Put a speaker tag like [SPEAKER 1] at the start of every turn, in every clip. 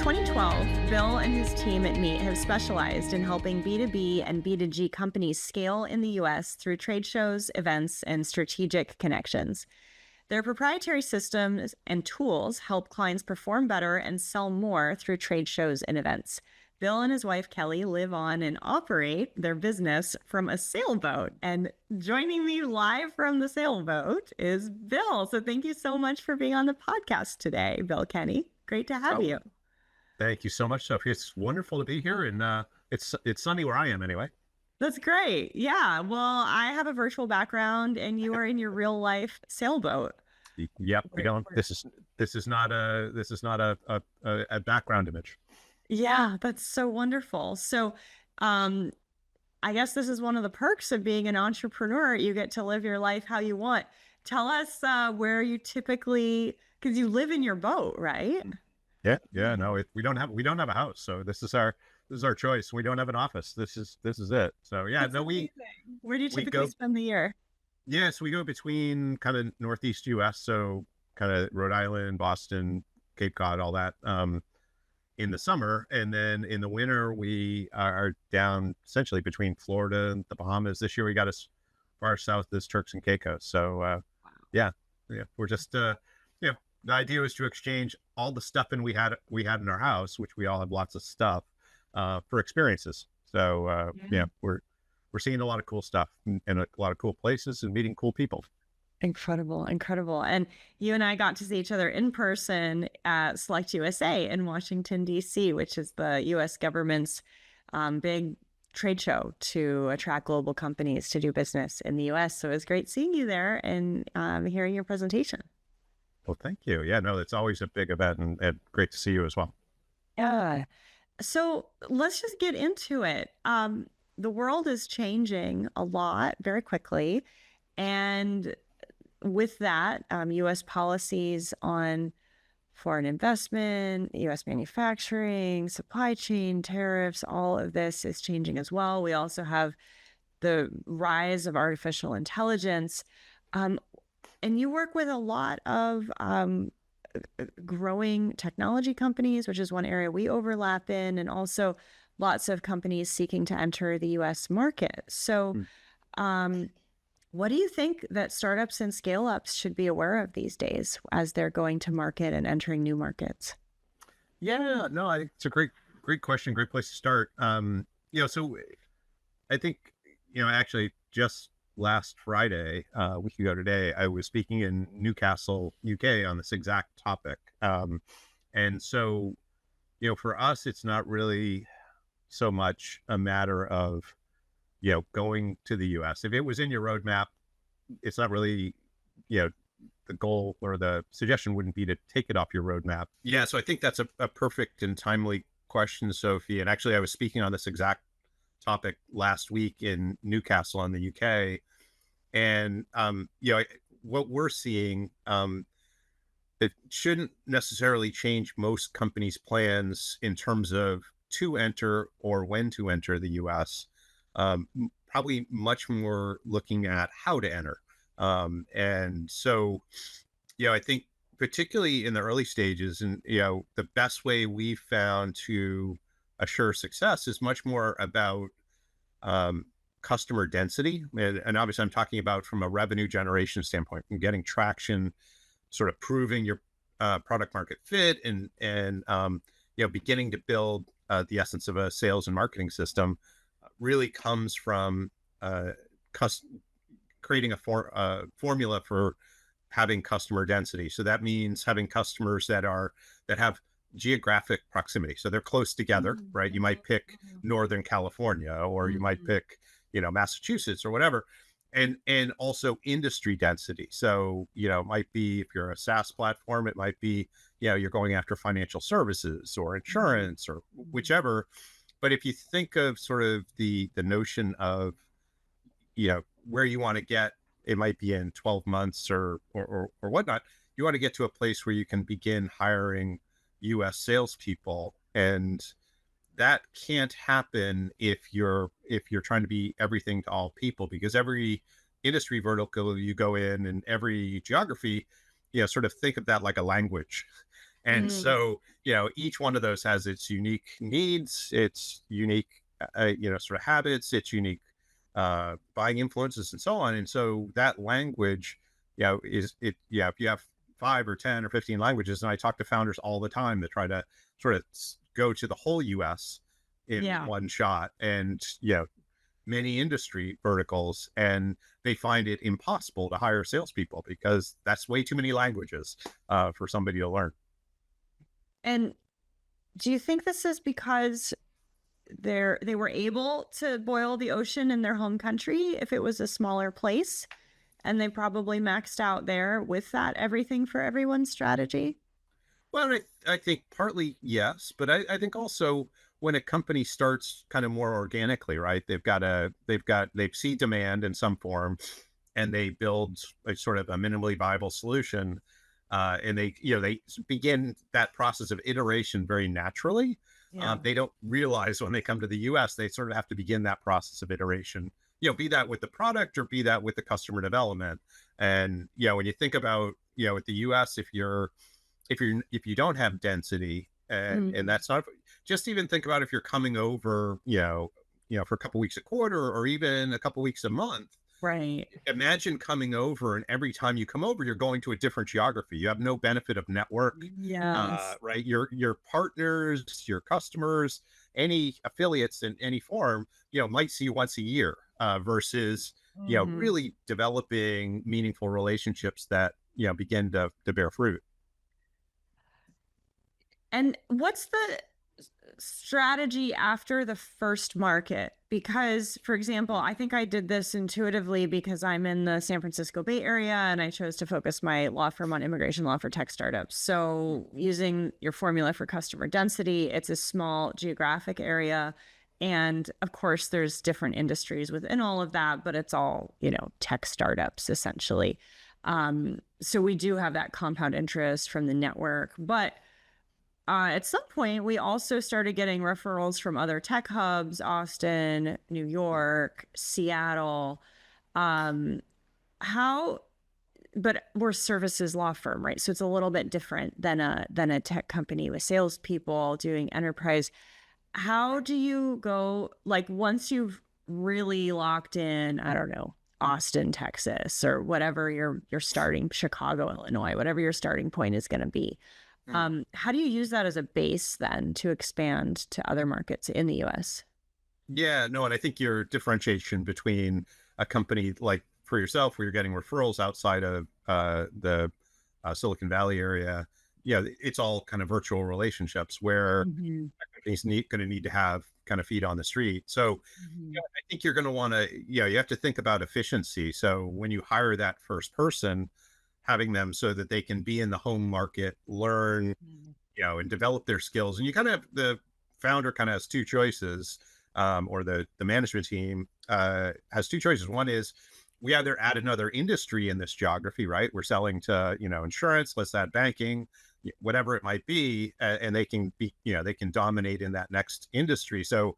[SPEAKER 1] 2012, Bill and his team at Meet have specialized in helping B2B and B2G companies scale in the US through trade shows, events, and strategic connections. Their proprietary systems and tools help clients perform better and sell more through trade shows and events. Bill and his wife, Kelly, live on and operate their business from a sailboat. And joining me live from the sailboat is Bill. So thank you so much for being on the podcast today, Bill Kenney. Great to have you.
[SPEAKER 2] Thank you so much, Sophie. It's wonderful to be here, and it's sunny where I am anyway.
[SPEAKER 1] That's great. Yeah. Well, I have a virtual background, and you are in your real life sailboat.
[SPEAKER 2] Yep, we don't. This is not a background image.
[SPEAKER 1] Yeah, that's so wonderful. So, I guess this is one of the perks of being an entrepreneur. You get to live your life how you want. Tell us where you typically, because you live in your boat, right?
[SPEAKER 2] Yeah. No, we don't have a house, so this is our choice. We don't have an office. This is it. So yeah,
[SPEAKER 1] That's
[SPEAKER 2] no,
[SPEAKER 1] amazing. Where do you typically spend the year?
[SPEAKER 2] Yes, we go between kind of Northeast US, so kind of Rhode Island, Boston, Cape Cod, all that, in the summer. And then in the winter, we are down essentially between Florida and the Bahamas. This year, we got as far south as Turks and Caicos. So, yeah, we're just, the idea was to exchange all the stuff we had in our house, which we all have lots of stuff, for experiences. So, we're seeing a lot of cool stuff and a lot of cool places and meeting cool people.
[SPEAKER 1] Incredible. And you and I got to see each other in person at Select USA in Washington, D.C., which is the U.S. government's big trade show to attract global companies to do business in the U.S. So it was great seeing you there and hearing your presentation.
[SPEAKER 2] Well, thank you. Yeah, no, it's always a big event and great to see you as well.
[SPEAKER 1] Yeah. So let's just get into it. The world is changing a lot very quickly. And with that, U.S. policies on foreign investment, U.S. manufacturing, supply chain, tariffs, all of this is changing as well. We also have the rise of artificial intelligence. And you work with a lot of growing technology companies, which is one area we overlap in, and also lots of companies seeking to enter the U.S. market. So what do you think that startups and scale-ups should be aware of these days as they're going to market and entering new markets?
[SPEAKER 2] Yeah, no, I think it's a great question, great place to start. So I think, actually just last Friday, a week ago today, I was speaking in Newcastle, UK on this exact topic. And so, for us, it's not really so much a matter of, going to the US. If it was in your roadmap, it's not really, the goal or the suggestion wouldn't be to take it off your roadmap. Yeah. So I think that's a perfect and timely question, Sophie. And actually, I was speaking on this exact topic last week in Newcastle in the UK. And, what we're seeing, it shouldn't necessarily change most companies' plans in terms of to enter or when to enter the US. Probably much more looking at how to enter. And so, I think particularly in the early stages and, the best way we've found to assure success is much more about, customer density. And obviously I'm talking about from a revenue generation standpoint, from getting traction, sort of proving your product market fit and beginning to build the essence of a sales and marketing system really comes from creating a formula for having customer density. So that means having customers that have geographic proximity. So they're close together, right? You might pick Northern California, or you might pick, Massachusetts or whatever. And also industry density. So, it might be, if you're a SaaS platform, it might be, you're going after financial services or insurance or whichever. But if you think of sort of the notion of, where you want to get, it might be in 12 months or whatnot, you want to get to a place where you can begin hiring US salespeople. And that can't happen if you're trying to be everything to all people, because every industry vertical you go in and every geography, sort of think of that like a language. And
[SPEAKER 1] Mm.
[SPEAKER 2] so, each one of those has its unique needs, its unique, sort of habits, its unique buying influences, and so on. And so that language, is it? Yeah, if you have 5 or 10 or 15 languages, and I talk to founders all the time that try to sort of go to the whole U.S. in
[SPEAKER 1] Yeah.
[SPEAKER 2] one shot, and many industry verticals, and they find it impossible to hire salespeople because that's way too many languages for somebody to learn.
[SPEAKER 1] And do you think this is because they were able to boil the ocean in their home country if it was a smaller place, and they probably maxed out there with that everything for everyone strategy?
[SPEAKER 2] Well, I think partly yes, but I think also when a company starts kind of more organically, right? They see demand in some form, and they build a sort of a minimally viable solution, and they begin that process of iteration very naturally.
[SPEAKER 1] Yeah.
[SPEAKER 2] They don't realize when they come to the U.S. they sort of have to begin that process of iteration. Be that with the product or be that with the customer development. And when you think about with the U.S., if you don't have density, and
[SPEAKER 1] Mm.
[SPEAKER 2] that's not, just even think about if you're coming over, for a couple weeks a quarter or even a couple weeks a month.
[SPEAKER 1] Right.
[SPEAKER 2] Imagine coming over, and every time you come over, you're going to a different geography. You have no benefit of network,
[SPEAKER 1] Yes.
[SPEAKER 2] right? Your partners, your customers, any affiliates in any form, might see you once a year, versus
[SPEAKER 1] Mhm.
[SPEAKER 2] really developing meaningful relationships that begin to bear fruit.
[SPEAKER 1] And what's the strategy after the first market? Because, for example, I think I did this intuitively because I'm in the San Francisco Bay Area and I chose to focus my law firm on immigration law for tech startups. So, using your formula for customer density, it's a small geographic area. And of course, there's different industries within all of that, but it's all, tech startups essentially. So, we do have that compound interest from the network. But at some point, we also started getting referrals from other tech hubs, Austin, New York, Seattle. Um, how, but we're services law firm, right? So it's a little bit different than a tech company with salespeople doing enterprise. How do you go, like, once you've really locked in, I don't know, Austin, Texas, or whatever your starting, Chicago, Illinois, whatever your starting point is going to be? How do you use that as a base then to expand to other markets in the US?
[SPEAKER 2] Yeah, no, and I think your differentiation between a company like for yourself, where you're getting referrals outside of the Silicon Valley area, it's all kind of virtual relationships where
[SPEAKER 1] Mhm.
[SPEAKER 2] companies going to need to have kind of feet on the street. So,
[SPEAKER 1] Mhm.
[SPEAKER 2] I think you're going to want to, you have to think about efficiency. So when you hire that first person, having them so that they can be in the home market, learn,
[SPEAKER 1] Mhm.
[SPEAKER 2] and develop their skills. And you kind of have the founder kind of has two choices, or the management team has two choices. One is we either add another industry in this geography, right? We're selling to insurance, let's add banking, whatever it might be, and they can be they can dominate in that next industry. So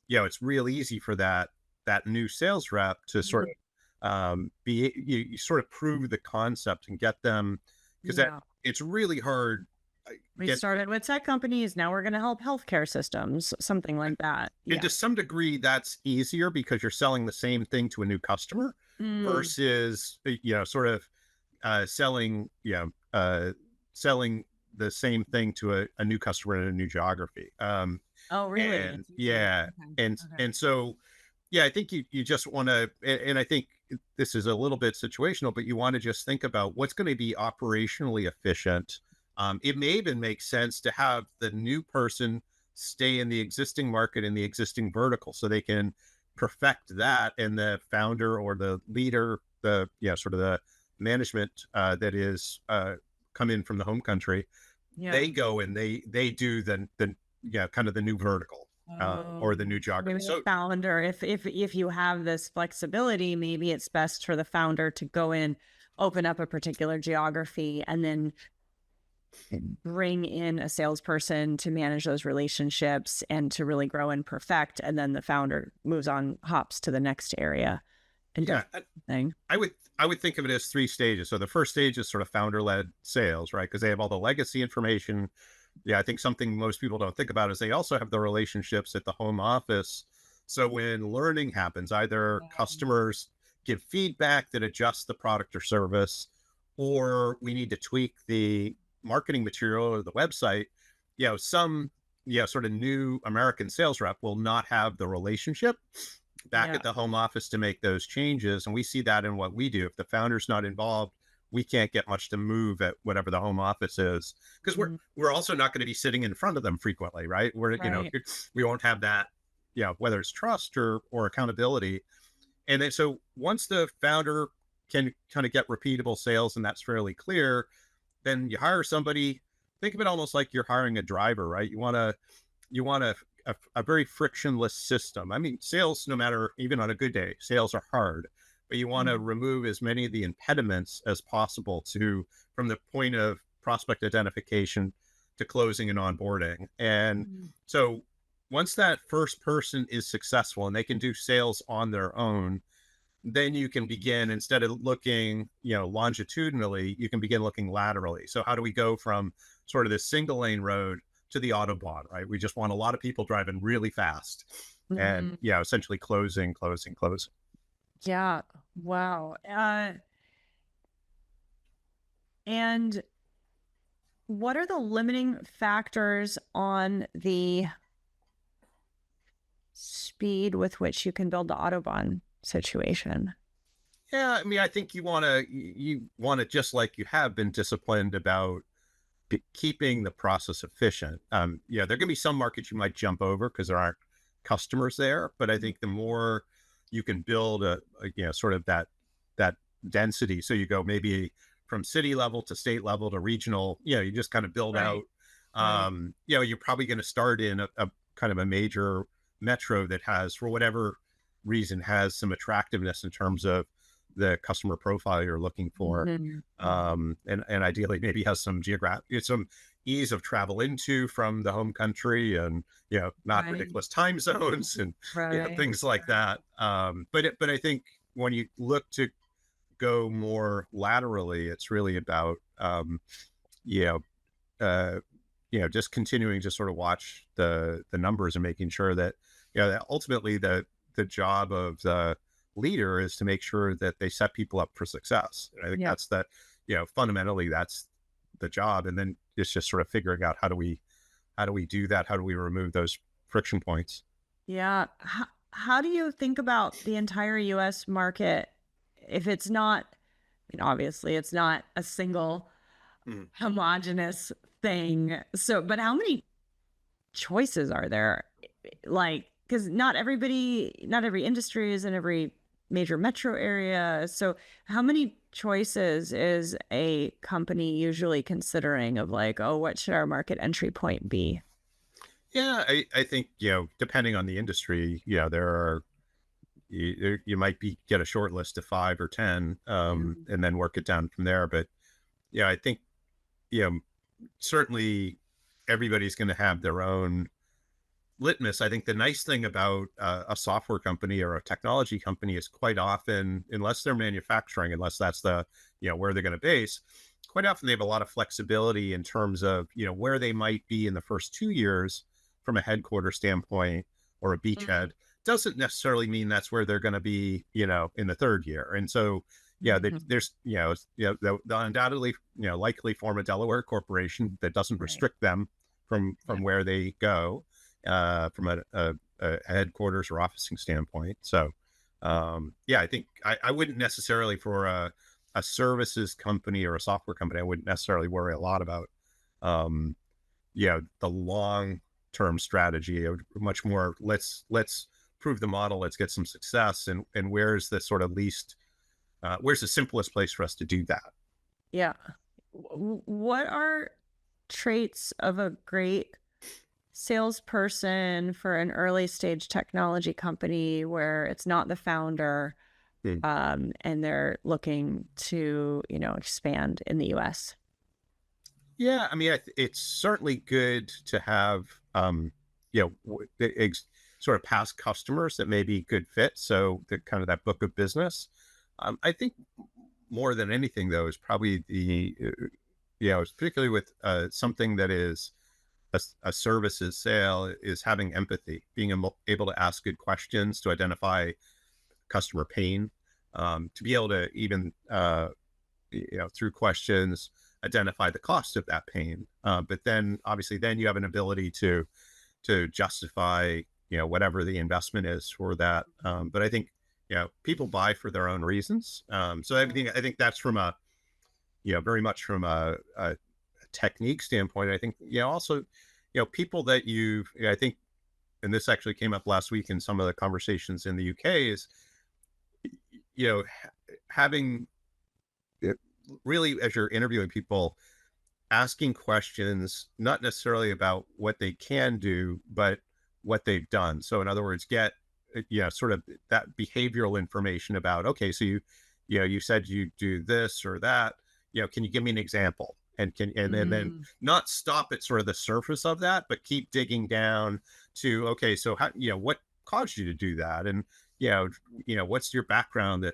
[SPEAKER 2] it's real easy for that new sales rep to sort
[SPEAKER 1] Mhm.
[SPEAKER 2] of be you sort of prove the concept and get them, because that
[SPEAKER 1] Yeah.
[SPEAKER 2] it's really hard.
[SPEAKER 1] We
[SPEAKER 2] Get
[SPEAKER 1] started with tech companies. Now we're going to help healthcare systems, something like that.
[SPEAKER 2] And
[SPEAKER 1] Yeah.
[SPEAKER 2] to some degree, that's easier because you're selling the same thing to a new customer
[SPEAKER 1] Mm.
[SPEAKER 2] versus, sort of selling, selling the same thing to a new customer in a new geography.
[SPEAKER 1] Oh, really?
[SPEAKER 2] And
[SPEAKER 1] It's easier.
[SPEAKER 2] yeah,
[SPEAKER 1] Okay.
[SPEAKER 2] and
[SPEAKER 1] Okay.
[SPEAKER 2] and so yeah, I think you just want to, and I think this is a little bit situational, but you want to just think about what's going to be operationally efficient. It may even make sense to have the new person stay in the existing market in the existing vertical so they can perfect that, and the founder or the leader, the sort of the management that is come in from the home country,
[SPEAKER 1] Yeah.
[SPEAKER 2] they go and they do the kind of the new vertical, or the
[SPEAKER 1] Oh,
[SPEAKER 2] new
[SPEAKER 1] so
[SPEAKER 2] geography.
[SPEAKER 1] maybe the
[SPEAKER 2] So
[SPEAKER 1] founder, if you have this flexibility, maybe it's best for the founder to go in, open up a particular geography, and then bring in a salesperson to manage those relationships and to really grow and perfect. And then the founder moves on, hops to the next area. and
[SPEAKER 2] Yeah,
[SPEAKER 1] thing.
[SPEAKER 2] I would think of it as three stages. So the first stage is sort of founder led sales, right? Because they have all the legacy information. Yeah, I think something most people don't think about is they also have the relationships at the home office. So when learning happens, either customers give feedback that adjusts the product or service, or we need to tweak the marketing material or the website. Some sort of new American sales rep will not have the relationship back
[SPEAKER 1] Yeah.
[SPEAKER 2] at the home office to make those changes. And we see that in what we do. If the founder's not involved, we can't get much to move at whatever the home office is, because
[SPEAKER 1] Mhm.
[SPEAKER 2] we're also not going to be sitting in front of them frequently, right?
[SPEAKER 1] Right.
[SPEAKER 2] We won't have that, whether it's trust or accountability. And then so once the founder can kind of get repeatable sales and that's fairly clear, then you hire somebody. Think of it almost like you're hiring a driver, right? You want a very frictionless system. I mean, sales, no matter, even on a good day, sales are hard, but you want to
[SPEAKER 1] Mhm.
[SPEAKER 2] remove as many of the impediments as possible to from the point of prospect identification to closing and onboarding. And
[SPEAKER 1] Mhm.
[SPEAKER 2] so once that first person is successful and they can do sales on their own, then you can begin, instead of looking longitudinally, you can begin looking laterally. So how do we go from sort of this single lane road to the autobahn, right? We just want a lot of people driving really fast and
[SPEAKER 1] Mhm.
[SPEAKER 2] essentially closing.
[SPEAKER 1] Yeah. Wow. And what are the limiting factors on the speed with which you can build the Autobahn situation?
[SPEAKER 2] Yeah, I mean, I think you want to, just like you have been disciplined about keeping the process efficient. There can be some markets you might jump over because there aren't customers there, but I think the more you can build sort of that density, so you go maybe from city level to state level to regional, you just kind of build out.
[SPEAKER 1] Right. Right.
[SPEAKER 2] You're probably going to start in a kind of a major metro that has, for whatever reason, has some attractiveness in terms of the customer profile you're looking for,
[SPEAKER 1] Mhm.
[SPEAKER 2] and ideally maybe has some ease of travel into from the home country, and not
[SPEAKER 1] Right.
[SPEAKER 2] ridiculous time zones and
[SPEAKER 1] Right.
[SPEAKER 2] things like that. But I think when you look to go more laterally, it's really about you know uh, just continuing to sort of watch the numbers and making sure that that ultimately the job of the leader is to make sure that they set people up for success. And I think
[SPEAKER 1] Yeah.
[SPEAKER 2] that's fundamentally that's the job. And then it's just sort of figuring out how do we do that? How do we remove those friction points?
[SPEAKER 1] Yeah. How do you think about the entire US market if it's not, I mean, obviously, it's not a single
[SPEAKER 2] Mhm.
[SPEAKER 1] homogenous thing. So, but how many choices are there? Like, because not every industry is in every major metro area. So, how many choices is a company usually considering of like, oh, what should our market entry point be?
[SPEAKER 2] Yeah, I think depending on the industry, there are you might be get a short list of 5 or 10,
[SPEAKER 1] Mhm.
[SPEAKER 2] and then work it down from there. But I think you know certainly everybody's going to have their own litmus. I think the nice thing about a software company or a technology company is quite often, unless they're manufacturing, unless that's the where they're going to base, quite often they have a lot of flexibility in terms of where they might be in the first 2 years from a headquarter standpoint or a beachhead. Doesn't necessarily mean that's where they're going to be in the third year. And so
[SPEAKER 1] Mhm.
[SPEAKER 2] there's they'll undoubtedly likely form a Delaware corporation that doesn't
[SPEAKER 1] Right.
[SPEAKER 2] restrict them from
[SPEAKER 1] Yeah.
[SPEAKER 2] where they go, from a headquarters or officing standpoint. So, I think I wouldn't necessarily, for a services company or a software company, I wouldn't necessarily worry a lot about, um, the long term strategy. I would much more, let's prove the model, let's get some success, and where's the sort of where's the simplest place for us to do that?
[SPEAKER 1] Yeah. What are traits of a great salesperson for an early stage technology company where it's not the founder,
[SPEAKER 2] Hmm.
[SPEAKER 1] and they're looking to, expand in the US?
[SPEAKER 2] Yeah, I mean, it's certainly good to have, you know, w- ex- sort of past customers that may be good fits. So the kind of that book of business. I think more than anything though is probably particularly with something that is a services sale is having empathy, being able to ask good questions to identify customer pain, to be able to even through questions identify the cost of that pain. But then obviously then you have an ability to justify whatever the investment is for that. But I think people buy for their own reasons. So I think that's from a very much from a technique standpoint. I think also people that I think, and this actually came up last week in some of the conversations in the UK, is you know having really, as you're interviewing people, asking questions not necessarily about what they can do but what they've done. So in other words, get sort of that behavioral information about, okay, so you said you do this or that, can you give me an example, and then
[SPEAKER 1] Mm.
[SPEAKER 2] not stop at sort of the surface of that, but keep digging down to, okay, so how, what caused you to do that, and what's your background that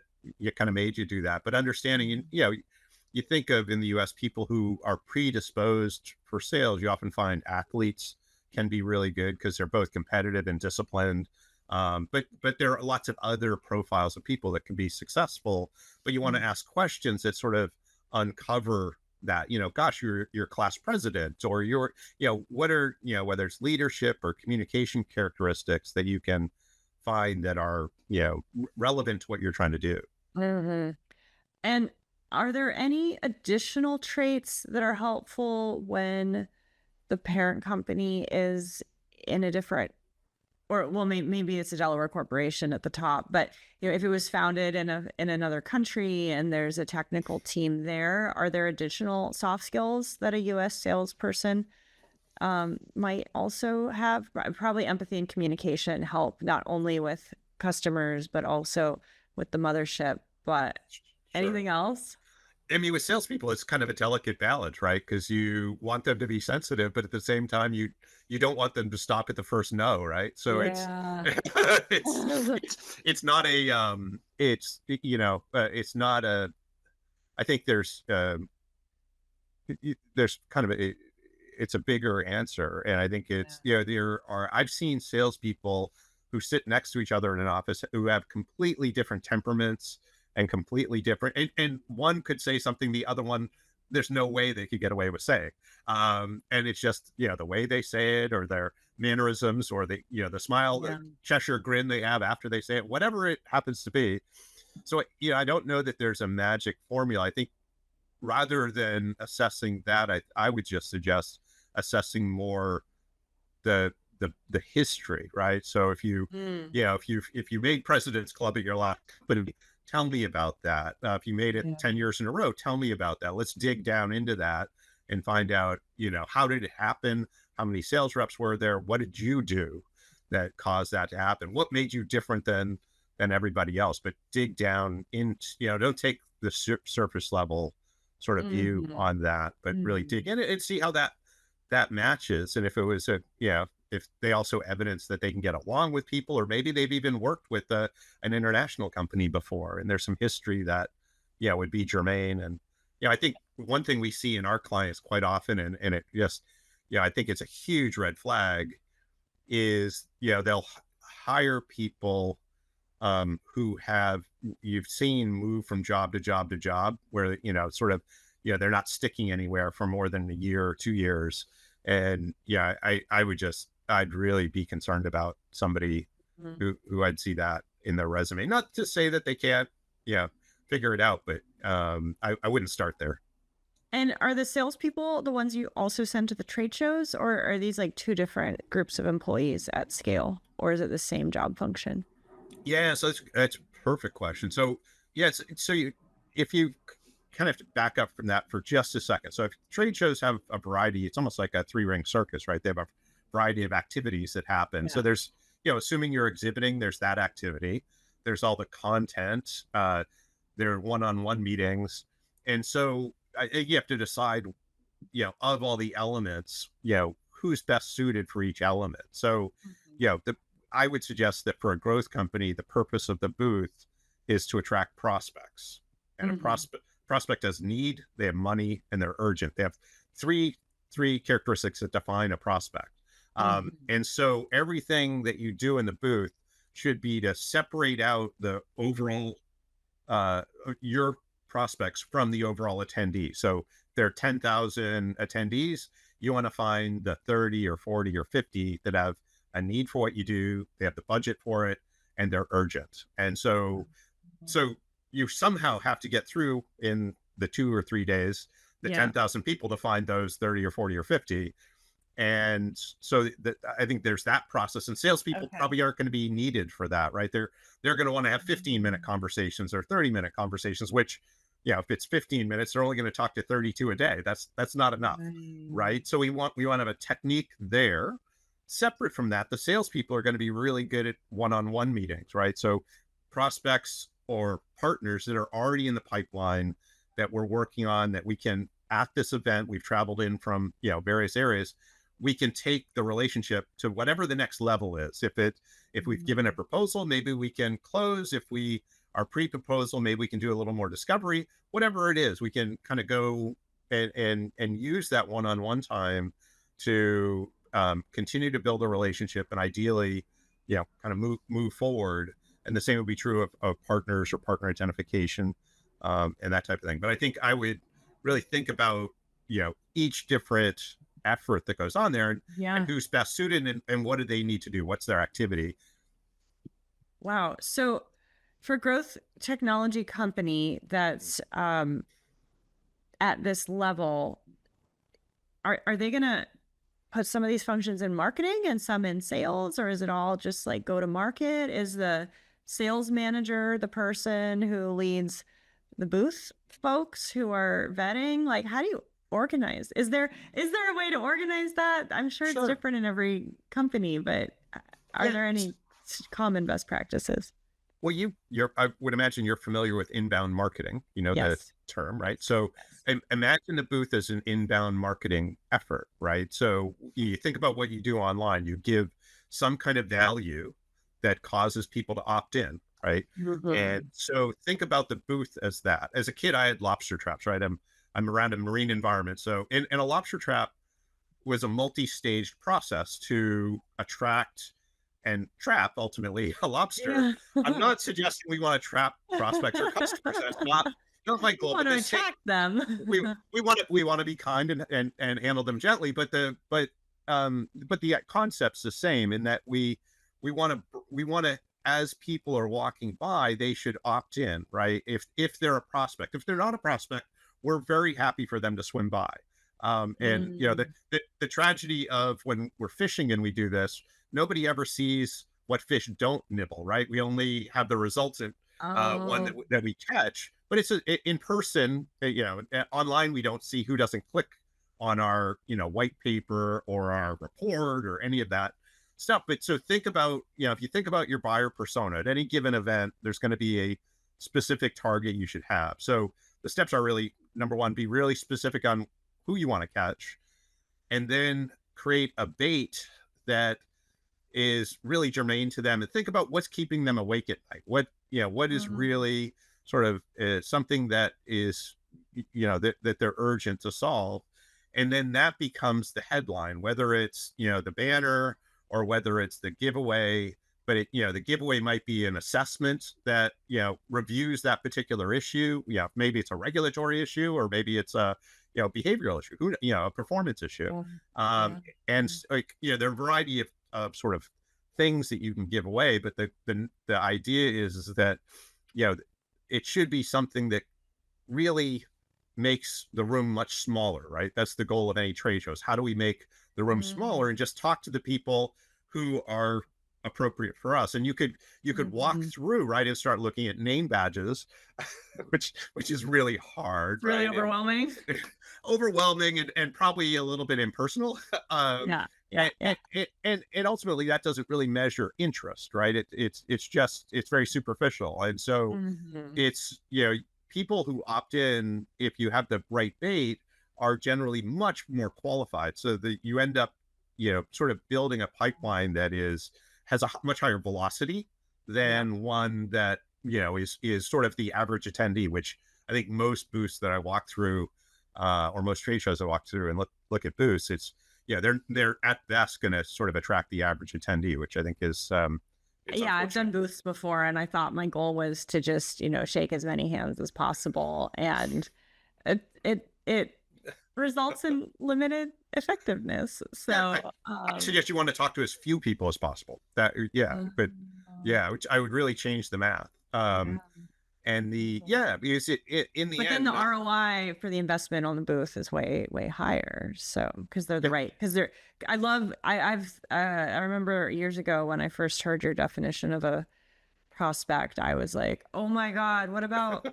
[SPEAKER 2] kind of made you do that. But understanding, you think of in the US people who are predisposed for sales, you often find athletes can be really good because they're both competitive and disciplined. But there are lots of other profiles of people that can be successful, but you want to
[SPEAKER 1] Mm.
[SPEAKER 2] ask questions that sort of uncover that, gosh, you're class president, or what are, whether it's leadership or communication characteristics that you can find that are, relevant to what you're trying to do.
[SPEAKER 1] Mhm. And are there any additional traits that are helpful when the parent company is in a different, or well, maybe it's a Delaware corporation at the top, but if it was founded in another country and there's a technical team there, are there additional soft skills that a US salesperson might also have? Probably empathy and communication help not only with customers but also with the mothership. But
[SPEAKER 2] Sure.
[SPEAKER 1] anything else?
[SPEAKER 2] I mean, with salespeople, it's kind of a delicate balance, right? Because you want them to be sensitive, but at the same time, you don't want them to stop at the first no, right? So it's
[SPEAKER 1] Yeah.
[SPEAKER 2] it's not a it's not a. I think there's kind of it's a bigger answer, and I think
[SPEAKER 1] Yeah.
[SPEAKER 2] it's there are, I've seen salespeople who sit next to each other in an office who have completely different temperaments and completely different, and one could say something the other one there's no way they could get away with saying, and it's just the way they say it, or their mannerisms, or the smile, the
[SPEAKER 1] Yeah.
[SPEAKER 2] Cheshire grin they have after they say it, whatever it happens to be. So I don't know that there's a magic formula. I think rather than assessing that, I would just suggest assessing more the history, right? So if you
[SPEAKER 1] Mm.
[SPEAKER 2] if you made President's Club at your last company, tell me about that. If you made it
[SPEAKER 1] Yeah.
[SPEAKER 2] 10 years in a row, tell me about that. Let's dig down into that and find out, how did it happen? How many sales reps were there? What did you do that caused that to happen? What made you different than everybody else? But dig down into, don't take the surface level sort of view
[SPEAKER 1] Mhm.
[SPEAKER 2] on that, but really dig
[SPEAKER 1] Mhm.
[SPEAKER 2] in and see how that matches. And if it was if they also evidence that they can get along with people, or maybe they've even worked with an international company before, and there's some history that would be germane. And I think one thing we see in our clients quite often, and it just I think it's a huge red flag, is they'll hire people who have, you've seen, move from job to job to job, where sort of they're not sticking anywhere for more than a year or 2 years. And I would just, I'd really be concerned about somebody
[SPEAKER 1] Mhm.
[SPEAKER 2] who I'd see that in their resume. Not to say that they can't figure it out, but I wouldn't start there.
[SPEAKER 1] And are the salespeople the ones you also send to the trade shows, or are these like two different groups of employees at scale, or is it the same job function?
[SPEAKER 2] Yeah, so that's a perfect question. So yes, so if you kind of have to back up from that for just a second. So if trade shows have a variety, it's almost like a three-ring circus, right? They have a variety of activities that happen. So
[SPEAKER 1] Yeah.
[SPEAKER 2] there's, assuming you're exhibiting, there's that activity. There's all the content. There are one-on-one meetings, and so you have to decide, of all the elements, who's best suited for each element. So,
[SPEAKER 1] Mhm.
[SPEAKER 2] you know, I would suggest that for a growth company, the purpose of the booth is to attract prospects. And a
[SPEAKER 1] Mhm.
[SPEAKER 2] prospect has need, they have money, and they're urgent. They have three three characteristics that define a prospect.
[SPEAKER 1] Mhm.
[SPEAKER 2] And so everything that you do in the booth should be to separate out the overall uh, your prospects from the overall attendee. So there are 10,000 attendees. You want to find the 30 or 40 or 50 that have a need for what you do. They have the budget for it, and they're urgent. And so you somehow have to get through in the 2 or 3 days the
[SPEAKER 1] Yeah.
[SPEAKER 2] 10,000 people to find those 30 or 40 or 50. And so I think there's that process, and salespeople
[SPEAKER 1] Okay.
[SPEAKER 2] probably aren't going to be needed for that, right? They're going to want to have 15-minute
[SPEAKER 1] Mhm.
[SPEAKER 2] conversations or 30-minute conversations, which, if it's 15 minutes, they're only going to talk to 32 a day. That's not enough,
[SPEAKER 1] Right.
[SPEAKER 2] right? So we want to have a technique there. Separate from that, the salespeople are going to be really good at one-on-one meetings, right? So prospects or partners that are already in the pipeline that we're working on, that we can, at this event, we've traveled in from various areas, we can take the relationship to whatever the next level is. If we've given a
[SPEAKER 1] Mhm.
[SPEAKER 2] proposal, maybe we can close. If we are pre-proposal, maybe we can do a little more discovery. Whatever it is, we can kind of go and use that one-on-one time to continue to build a relationship, and ideally, kind of move forward. And the same would be true of partners or partner identification, and that type of thing. But I think I would really think about each different effort that goes on there, and
[SPEAKER 1] Yeah.
[SPEAKER 2] who's best suited, and what do they need to do, what's their activity.
[SPEAKER 1] Wow. So for growth technology company that's at this level, are they gonna put some of these functions in marketing and some in sales, or is it all just like go to market? Is the sales manager the person who leads the booth folks who are vetting? Like, how do you organize? Is there a way to organize that? I'm sure it's
[SPEAKER 2] Sure.
[SPEAKER 1] different in every company, but are
[SPEAKER 2] Yeah.
[SPEAKER 1] there any common best practices?
[SPEAKER 2] Well, I would imagine you're familiar with inbound marketing, the
[SPEAKER 1] Yes.
[SPEAKER 2] term, right? So imagine the booth as an inbound marketing effort, right? So you think about what you do online, you give some kind of value that causes people to opt in, right? And
[SPEAKER 1] Mhm.
[SPEAKER 2] so think about the booth as that. As a kid, I had lobster traps, right? I'm around a marine environment. So in a lobster trap was a multi-staged process to attract and trap ultimately a lobster.
[SPEAKER 1] Yeah.
[SPEAKER 2] I'm not suggesting we want to trap prospects or customers. That's not my
[SPEAKER 1] You
[SPEAKER 2] goal.
[SPEAKER 1] want
[SPEAKER 2] But
[SPEAKER 1] to
[SPEAKER 2] the same,
[SPEAKER 1] attract them.
[SPEAKER 2] we want to be kind and handle them gently. But the concept's the same, in that we want to, as people are walking by, they should opt in, right? If they're a prospect. If they're not a prospect, we're very happy for them to swim by. And
[SPEAKER 1] Mm.
[SPEAKER 2] the tragedy of when we're fishing and we do this, nobody ever sees what fish don't nibble, right? We only have the results in one
[SPEAKER 1] Oh,
[SPEAKER 2] that we catch, but in person, online, we don't see who doesn't click on our, white paper or our report or any of that stuff. But so think about, if you think about your buyer persona at any given event, there's going to be a specific target you should have. So the steps are really, number one, be really specific on who you want to catch, and then create a bait that is really germane to them, and think about what's keeping them awake at night. What is
[SPEAKER 1] mm,
[SPEAKER 2] really sort of something that is, that they're urgent to solve. And then that becomes the headline, whether it's, the banner, or whether it's the giveaway. But the giveaway might be an assessment that, reviews that particular issue. Maybe it's a regulatory issue, or maybe it's a, behavioral issue, a performance issue.
[SPEAKER 1] yeah,
[SPEAKER 2] um,
[SPEAKER 1] yeah.
[SPEAKER 2] and like, there are a variety of sort of things that you can give away, but the idea is that, you know it should be something that really makes the room much smaller, right? That's the goal of any trade shows. How do we make the room smaller and
[SPEAKER 1] Mhm.
[SPEAKER 2] just talk to the people who are appropriate for us? And you could walk
[SPEAKER 1] Mhm.
[SPEAKER 2] through, right, and start looking at name badges, which is really hard,
[SPEAKER 1] It's really
[SPEAKER 2] right? And
[SPEAKER 1] overwhelming.
[SPEAKER 2] overwhelming, and probably a little bit impersonal.
[SPEAKER 1] Yeah, yeah,
[SPEAKER 2] and,
[SPEAKER 1] yeah.
[SPEAKER 2] and ultimately, that doesn't really measure interest, right? It's very superficial. And so
[SPEAKER 1] Mhm.
[SPEAKER 2] it's, people who opt in, if you have the right bait, are generally much more qualified, so that you end up, sort of building a pipeline that is has a much higher velocity than one that, is sort of the average attendee, which I think most booths that I walk through, or most trade shows I walk through and look at booths, it's, they're at best going to sort of attract the average attendee, which I think is, it's
[SPEAKER 1] Yeah, I've
[SPEAKER 2] unfortunate.
[SPEAKER 1] done booths before, and I thought my goal was to just, shake as many hands as possible, and it results in limited effectiveness.
[SPEAKER 2] Yeah,
[SPEAKER 1] So,
[SPEAKER 2] I suggest you want to talk to as few people as possible. That, yeah, but
[SPEAKER 1] um,
[SPEAKER 2] yeah, which I would really change the math.
[SPEAKER 1] yeah.
[SPEAKER 2] And because it in the
[SPEAKER 1] But then the
[SPEAKER 2] end,
[SPEAKER 1] ROI for the investment on the booth is way higher. So because they're the
[SPEAKER 2] yeah,
[SPEAKER 1] right, because they're, I remember years ago when I first heard your definition of a prospect, I was like, oh my God, what about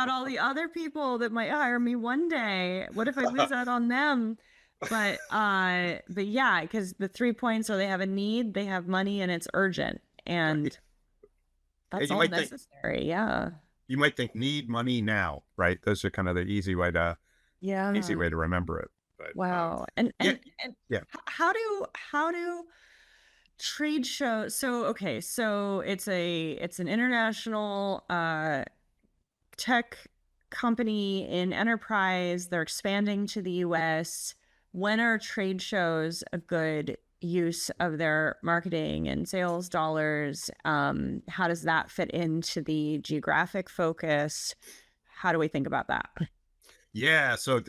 [SPEAKER 1] all the other people that might hire me one day? What if I lose out on them? But yeah, because the 3 points are they have a need, they have money, and it's urgent.
[SPEAKER 2] right.
[SPEAKER 1] And
[SPEAKER 2] And
[SPEAKER 1] that's all necessary. Yeah.
[SPEAKER 2] you might think need money now, right? Those are kind of the easy
[SPEAKER 1] Yeah.
[SPEAKER 2] way to remember it. But
[SPEAKER 1] Wow. And
[SPEAKER 2] yeah, yeah,
[SPEAKER 1] how do trade shows, so okay, so it's an international tech company in enterprise. They're expanding to the US. When are trade shows a good use of their marketing and sales dollars? How does that fit into the geographic focus? How do we think about that?
[SPEAKER 2] yeah. So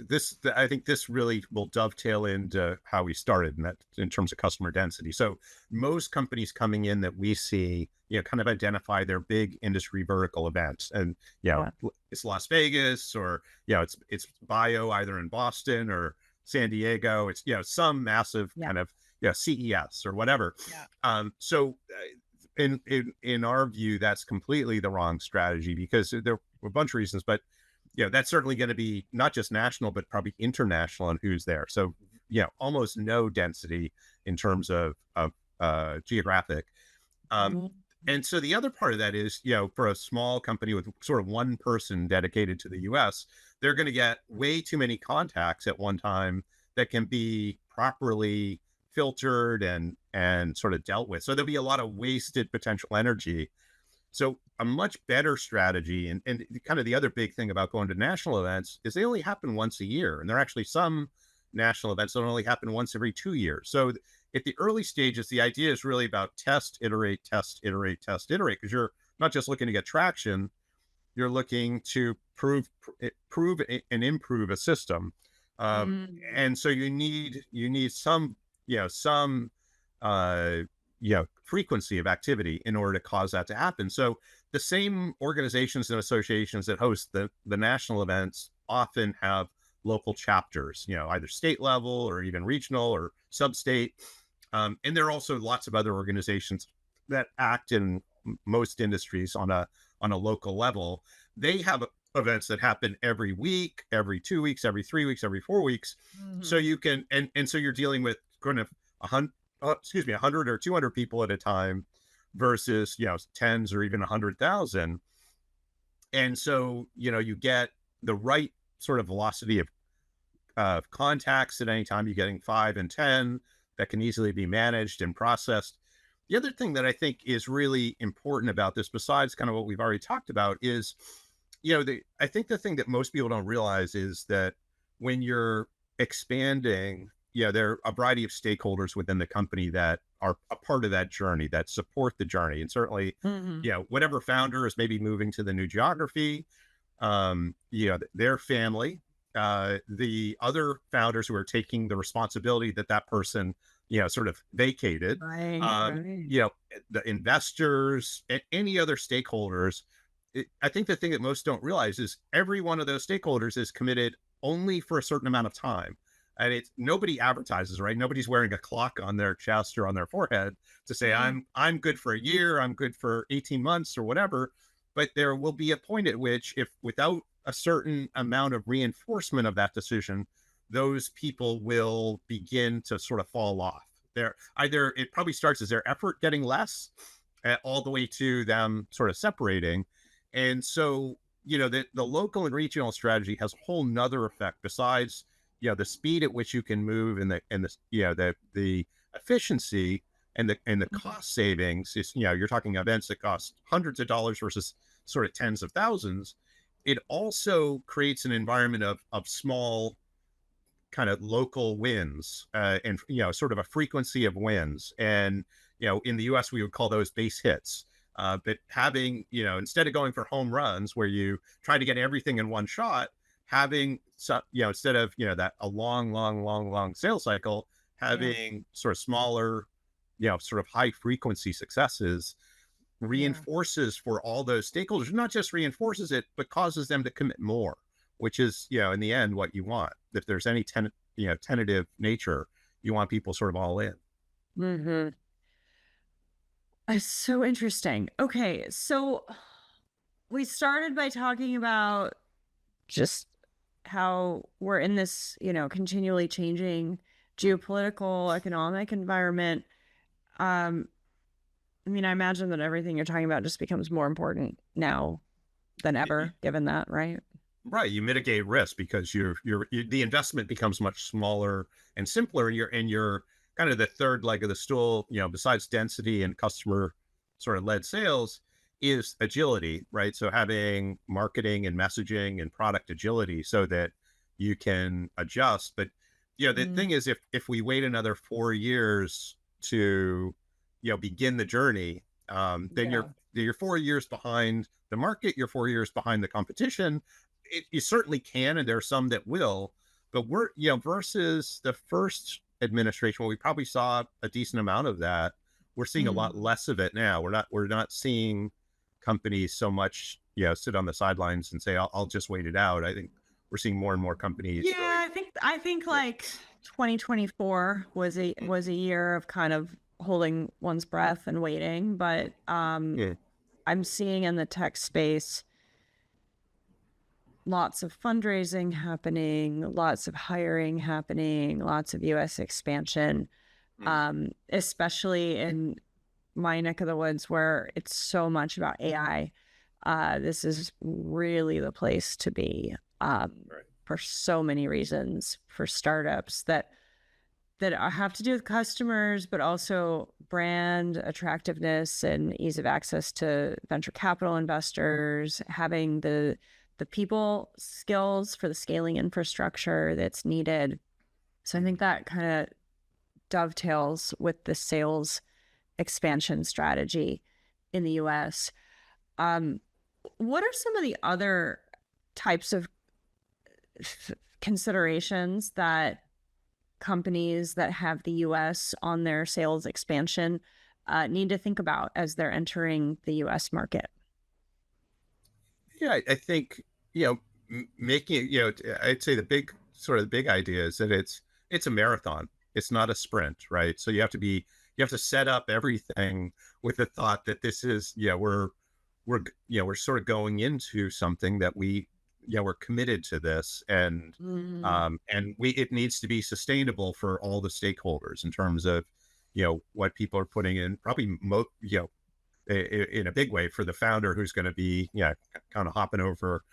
[SPEAKER 2] I think this really will dovetail into how we started in that in terms of customer density. So most companies coming in that we see, kind of identify their big industry vertical events, and
[SPEAKER 1] Yeah.
[SPEAKER 2] it's Las Vegas, or it's bio either in Boston or San Diego. It's some massive
[SPEAKER 1] Yeah.
[SPEAKER 2] kind of CES or whatever.
[SPEAKER 1] Yeah.
[SPEAKER 2] So in our view, that's completely the wrong strategy, because there are a bunch of reasons, but that's certainly going to be not just national, but probably international on who's there. So, almost no density in terms of geographic. Um,
[SPEAKER 1] Mhm.
[SPEAKER 2] and so the other part of that is, for a small company with sort of one person dedicated to the US, they're going to get way too many contacts at one time that can be properly filtered and sort of dealt with. So there'll be a lot of wasted potential energy. So a much better strategy, and kind of the other big thing about going to national events, is they only happen once a year. And there are actually some national events that only happen once every 2 years. So at the early stages, the idea is really about test, iterate, test, iterate, test, iterate, because you're not just looking to get traction, you're looking to prove and improve a system. Um,
[SPEAKER 1] Mm.
[SPEAKER 2] and so you need some, some uh, frequency of activity in order to cause that to happen. So the same organizations and associations that host the national events often have local chapters, either state level or even regional or sub-state. And there are also lots of other organizations that act in most industries on a local level. They have events that happen every week, every 2 weeks, every 3 weeks, every 4 weeks. So
[SPEAKER 1] Mhm.
[SPEAKER 2] you can, and so you're dealing with kind of 100 or 200 people at a time versus, tens or even 100,000. And so, you get the right sort of velocity of contacts at any time. You're getting 5 and 10 that can easily be managed and processed. The other thing that I think is really important about this, besides kind of what we've already talked about, is, I think the thing that most people don't realize is that when you're expanding, there are a variety of stakeholders within the company that are a part of that journey, that support the journey. And certainly,
[SPEAKER 1] Mhm.
[SPEAKER 2] whatever founder is maybe moving to the new geography, their family, the other founders who are taking the responsibility that person, sort of vacated,
[SPEAKER 1] Right,
[SPEAKER 2] um,
[SPEAKER 1] right.
[SPEAKER 2] you know, the investors and any other stakeholders. I think the thing that most don't realize is every one of those stakeholders is committed only for a certain amount of time. And it's nobody advertises, right? Nobody's wearing a clock on their chest or on their forehead to say,
[SPEAKER 1] Mhm.
[SPEAKER 2] I'm good for a year, I'm good for 18 months or whatever. But there will be a point at which, if without a certain amount of reinforcement of that decision, those people will begin to sort of fall off. They're either, it probably starts as their effort getting less, all the way to them sort of separating. And so, the local and regional strategy has a whole nother effect besides, the speed at which you can move, and the efficiency. and the cost savings is, you're talking events that cost hundreds of dollars versus sort of tens of thousands. It also creates an environment of small kind of local wins, and sort of a frequency of wins. And in the US we would call those base hits. But having, instead of going for home runs where you try to get everything in one shot, having some, instead of that a long sales cycle,
[SPEAKER 1] Yeah.
[SPEAKER 2] having sort of smaller, sort of high frequency successes
[SPEAKER 1] Yeah.
[SPEAKER 2] reinforces for all those stakeholders. Not just reinforces it, but causes them to commit more, which is, in the end, what you want. If there's any tentative nature, you want people sort of all in.
[SPEAKER 1] Hmm. It's so interesting. Okay, so we started by talking about just how we're in this, continually changing geopolitical, economic environment. Um, I mean, I imagine that everything you're talking about just becomes more important now than ever, given that, right?
[SPEAKER 2] Right, you mitigate risk because the investment becomes much smaller and simpler, and you're kind of the third leg of the stool, besides density and customer sort of led sales, is agility, right? So having marketing and messaging and product agility so that you can adjust. But the
[SPEAKER 1] Mm,
[SPEAKER 2] thing is, if we wait another 4 years to begin the journey, then
[SPEAKER 1] yeah.
[SPEAKER 2] you're 4 years behind the market, you're 4 years behind the competition. You certainly can, and there are some that will, but we're, versus the first administration, where we probably saw a decent amount of that. We're seeing a lot
[SPEAKER 1] Mm.
[SPEAKER 2] less of it now. We're not seeing companies so much, sit on the sidelines and say, I'll just wait it out. I think we're seeing more and more companies
[SPEAKER 1] Yeah,
[SPEAKER 2] really.
[SPEAKER 1] I think
[SPEAKER 2] Yeah.
[SPEAKER 1] like 2024 was a year of kind of holding one's breath and waiting, but
[SPEAKER 2] Yeah.
[SPEAKER 1] I'm seeing in the tech space lots of fundraising happening, lots of hiring happening, lots of US expansion,
[SPEAKER 2] Mm.
[SPEAKER 1] especially in my neck of the woods where it's so much about AI. This is really the place to be,
[SPEAKER 2] Right.
[SPEAKER 1] for so many reasons for startups that have to do with customers, but also brand attractiveness and ease of access to venture capital investors, having the people skills for the scaling infrastructure that's needed. So I think that kind of dovetails with the sales expansion strategy in the US. Um, what are some of the other types of considerations that companies that have the US on their sales expansion need to think about as they're entering the US market?
[SPEAKER 2] Yeah, I think, making it, I'd say the big idea is that it's a marathon. It's not a sprint, right? So you have to set up everything with the thought that this is, we're sort of going into something that we're committed to this,
[SPEAKER 1] Mm,
[SPEAKER 2] and it needs to be sustainable for all the stakeholders in terms of, what people are putting in, probably in a big way for the founder who's going to be, kind of hopping over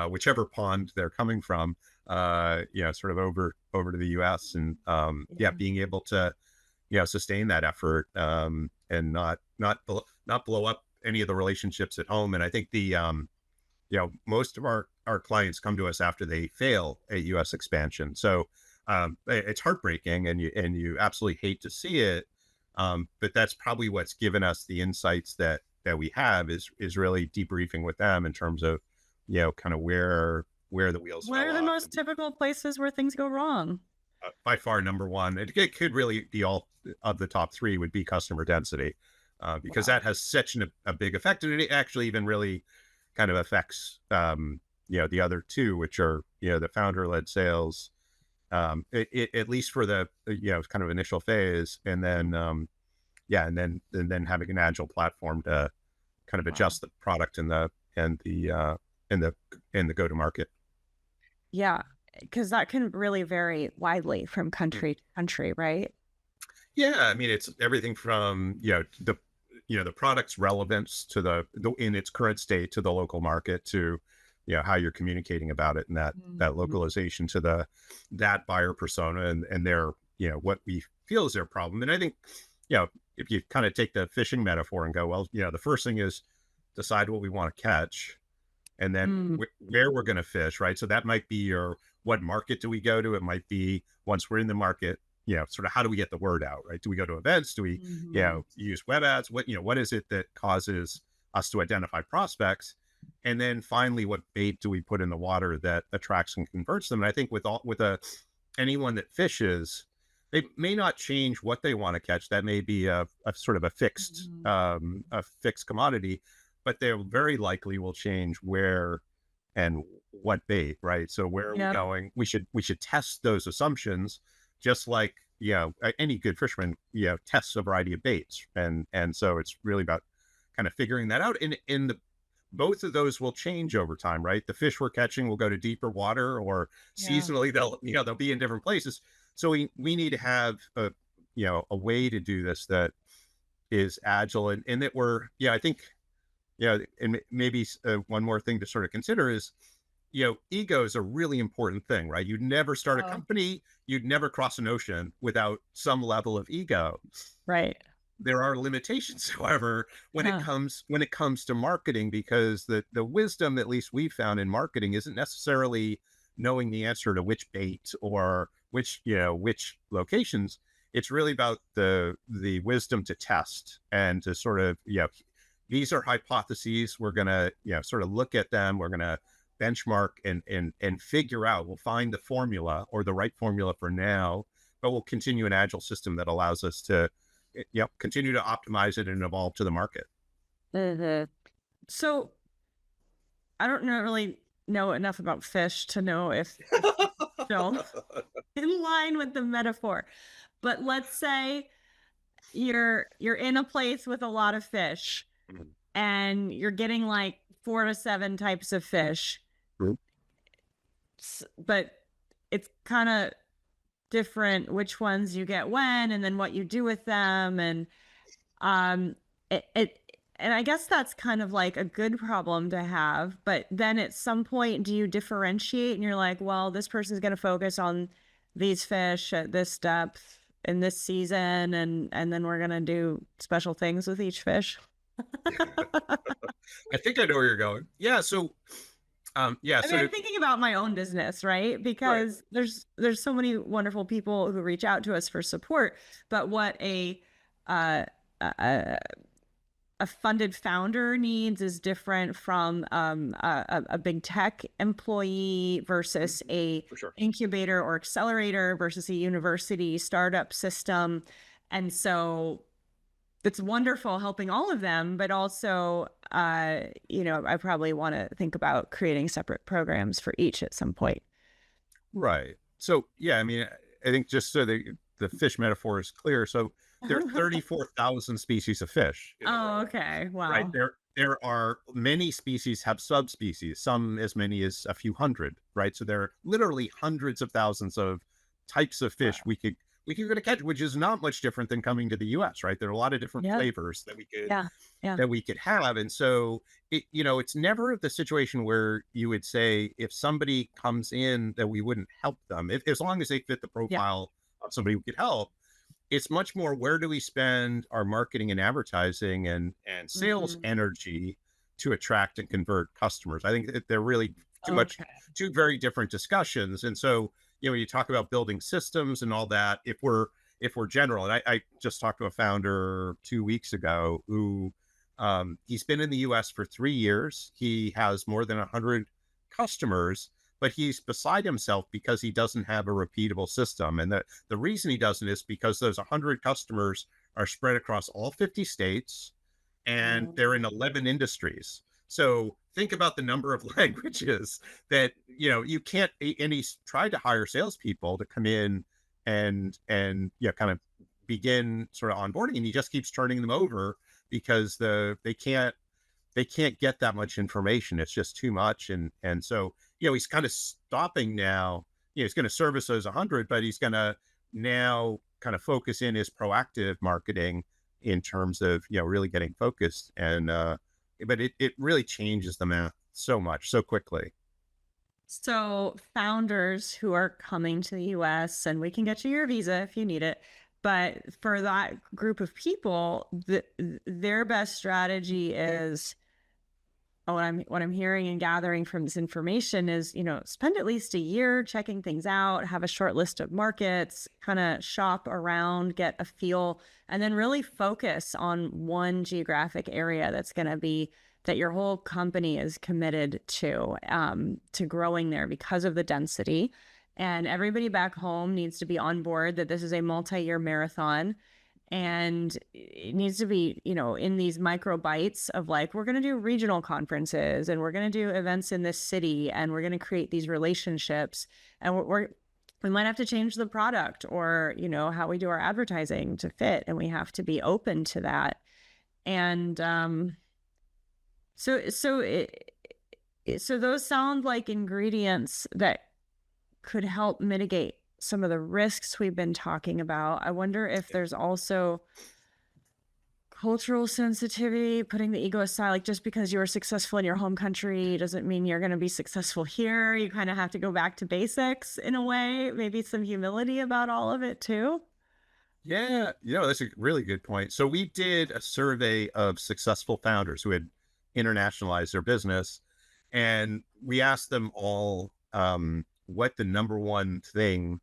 [SPEAKER 2] whichever pond they're coming from, sort of over to the US, and
[SPEAKER 1] yeah.
[SPEAKER 2] being able to sustain that effort, and not blow up any of the relationships at home. And I think most of our clients come to us after they fail at US expansion. So it's heartbreaking, and you absolutely hate to see it. But that's probably what's given us the insights that we have, is really debriefing with them in terms of, kind of where the wheels
[SPEAKER 1] What
[SPEAKER 2] fell
[SPEAKER 1] are the
[SPEAKER 2] off.
[SPEAKER 1] most typical places where things go wrong?
[SPEAKER 2] By far, number one, it could really be all of the top three, would be customer density, because
[SPEAKER 1] Wow.
[SPEAKER 2] that has such a big effect, and it actually even really kind of affects, the other two, which are, the founder led sales, at least for the, kind of initial phase, and then and then having an agile platform to kind of
[SPEAKER 1] Wow.
[SPEAKER 2] adjust the product and the and the go to market.
[SPEAKER 1] Yeah, because that can really vary widely from country to country, right?
[SPEAKER 2] Yeah, I mean, it's everything from, the product's relevance to the in its current state to the local market, to how you're communicating about it, and that
[SPEAKER 1] Mhm.
[SPEAKER 2] localization to that buyer persona, and their, what we feel is their problem. And I think, if you kind of take the fishing metaphor and go, well, the first thing is decide what we want to catch, and then
[SPEAKER 1] Mm,
[SPEAKER 2] where we're going to fish, right? So that might be what market do we go to? It might be once we're in the market, sort of how do we get the word out, right? Do we go to events? Do we,
[SPEAKER 1] mhm.
[SPEAKER 2] use web ads? What is it that causes us to identify prospects? And then finally, what bait do we put in the water that attracts and converts them? And I think anyone that fishes, they may not change what they want to catch. That may be a sort of
[SPEAKER 1] Mhm.
[SPEAKER 2] a fixed commodity, but they very likely will change where and what bait, right? So where are we
[SPEAKER 1] Yep.
[SPEAKER 2] going? We should test those assumptions, just like any good fisherman, tests a variety of baits, and so it's really about kind of figuring that out. In the both of those will change over time, right? The fish we're catching will go to deeper water, or
[SPEAKER 1] Yeah.
[SPEAKER 2] seasonally they'll be in different places. So we need to have a way to do this that is agile, and that I think, and maybe one more thing to sort of consider is, ego is a really important thing, right? You'd never start a
[SPEAKER 1] Oh,
[SPEAKER 2] company, you'd never cross an ocean without some level of ego.
[SPEAKER 1] right.
[SPEAKER 2] There are limitations, however,
[SPEAKER 1] Huh.
[SPEAKER 2] when it comes to marketing, because the wisdom, at least we found in marketing, isn't necessarily knowing the answer to which bait or which locations. It's really about the wisdom to test and to sort of, these are hypotheses. We're gonna, sort of look at them. We're gonna benchmark and figure out. We'll find the formula or the right formula for now, but we'll continue an agile system that allows us to, continue to optimize it and evolve to the market.
[SPEAKER 1] Mhm. So I don't really know enough about fish to know if this is still in line with the metaphor. But let's say you're in a place with a lot of fish
[SPEAKER 2] Mhm.
[SPEAKER 1] and you're getting like 4 to 7 types of fish.
[SPEAKER 2] Mhm.
[SPEAKER 1] But it's kind of different which ones you get when and then what you do with them and um it and I guess that's kind of like a good problem to have, but then at some point do you differentiate and you're like, well, this person's going to focus on these fish at this depth in this season and then we're going to do special things with each fish.
[SPEAKER 2] I think I know where you're going. Yeah. So, yeah.
[SPEAKER 1] I mean,
[SPEAKER 2] So
[SPEAKER 1] I'm
[SPEAKER 2] to,
[SPEAKER 1] thinking about my own business, right?
[SPEAKER 2] right.
[SPEAKER 1] Because there's so many wonderful people who reach out to us for support, but what uh, a a funded founder needs is different from a big tech employee versus
[SPEAKER 2] Mhm.
[SPEAKER 1] a
[SPEAKER 2] For sure.
[SPEAKER 1] incubator or accelerator versus a university startup system, and so it's wonderful helping all of them, but also, I probably want to think about creating separate programs for each at some point.
[SPEAKER 2] Right. So, yeah, I mean, I think just so the fish metaphor is clear. So there are 34,000 species of fish in the
[SPEAKER 1] Oh,
[SPEAKER 2] world,
[SPEAKER 1] okay.
[SPEAKER 2] right?
[SPEAKER 1] Wow.
[SPEAKER 2] There are many species have subspecies, some as many as a few hundred, right? So there are literally hundreds of thousands of types of fish
[SPEAKER 1] Wow.
[SPEAKER 2] we could go to catch, which is not much different than coming to the US, right? There are a lot of different
[SPEAKER 1] Yep.
[SPEAKER 2] flavors
[SPEAKER 1] Yeah. Yeah.
[SPEAKER 2] that we could have. And so it's never the situation where you would say if somebody comes in that we wouldn't help them, as long as they fit the
[SPEAKER 1] Yeah.
[SPEAKER 2] profile of somebody we could help. It's much more, where do we spend our marketing and advertising and sales
[SPEAKER 1] Hmm.
[SPEAKER 2] energy to attract and convert customers. I think that they're really
[SPEAKER 1] Okay.
[SPEAKER 2] two very different discussions. And so, when you talk about building systems and all that, if we're general, and I just talked to a founder 2 weeks ago who, he's been in the US for 3 years. He has more than 100 customers, but he's beside himself because he doesn't have a repeatable system. And the reason he doesn't is because those 100 customers are spread across all 50 states, and they're in
[SPEAKER 1] Um,
[SPEAKER 2] 11 industries. So think about the number of languages that, you can't. And he's tried to hire salespeople to come in and kind of begin sort of onboarding, and he just keeps turning them over because they can't get that much information. It's just too much. And so, he's kind of stopping now. He's going to service those 100, but he's going to now kind of focus in his proactive marketing in terms of, really getting focused. And, but it really changes the math so much, so quickly.
[SPEAKER 1] so founders who are coming to the US, and we can get you your visa if you need it, But for that group of people, their best strategy is, what I'm hearing and gathering from this information is, spend at least a year checking things out, have a short list of markets, kind of shop around, get a feel, and then really focus on one geographic area that your whole company is committed to growing there because of the density. And everybody back home needs to be on board that this is a multi-year marathon, and it needs to be, in these micro bites of like, we're going to do regional conferences and we're going to do events in this city and we're going to create these relationships, and we might have to change the product or, how we do our advertising to fit, and we have to be open to that. And so those sound like ingredients that could help mitigate some of the risks we've been talking about. I wonder if there's also cultural sensitivity, putting the ego aside. Like, just because you were successful in your home country doesn't mean you're going to be successful here. You kind of have to go back to basics in a way, maybe some humility about all of it too.
[SPEAKER 2] Yeah, that's a really good point. So we did a survey of successful founders who had internationalized their business, and we asked them all what the number one thing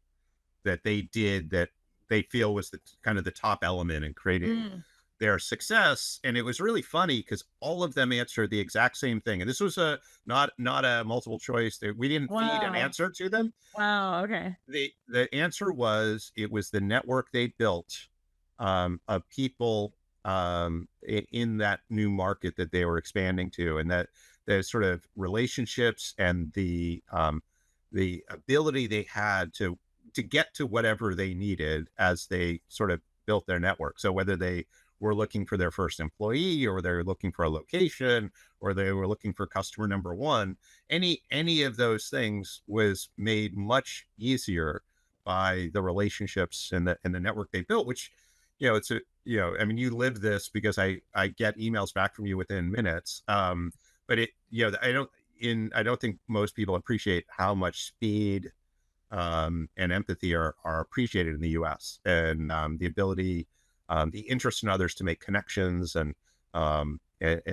[SPEAKER 2] that they did that they feel was the kind of the top element in creating their success. And it was really funny because all of them answered the exact same thing. And this was not a multiple choice. We didn't feed an answer to them.
[SPEAKER 1] Wow. Okay.
[SPEAKER 2] The answer was, it was the network they built of people in that new market that they were expanding to, and that the sort of relationships and the ability they had to get to whatever they needed as they sort of built their network. So whether they were looking for their first employee, or they're looking for a location, or they were looking for customer number one, any of those things was made much easier by the relationships and the network they built, which, it's I mean, you live this because I get emails back from you within minutes. But I don't think most people appreciate how much speed and empathy are appreciated in the U.S. and the ability, the interest in others to make connections and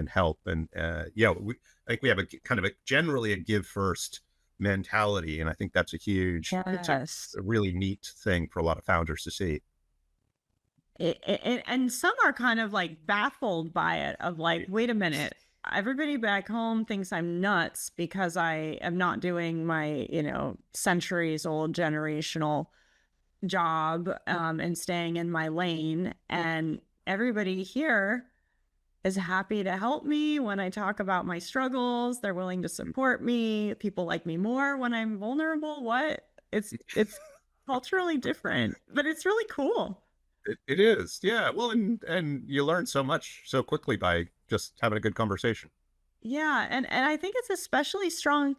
[SPEAKER 2] help. And I think we have a kind of generally a give first mentality, and I think that's it's a really neat thing for a lot of founders to see.
[SPEAKER 1] And some are kind of like baffled by it, of like, wait a minute, everybody back home thinks I'm nuts because I am not doing my, centuries old generational job and staying in my lane. And everybody here is happy to help me when I talk about my struggles. They're willing to support me. People like me more when I'm vulnerable. What? It's culturally different, but it's really cool.
[SPEAKER 2] It is. Yeah. Well, and you learn so much so quickly by just having a good conversation.
[SPEAKER 1] Yeah. And I think it's especially strong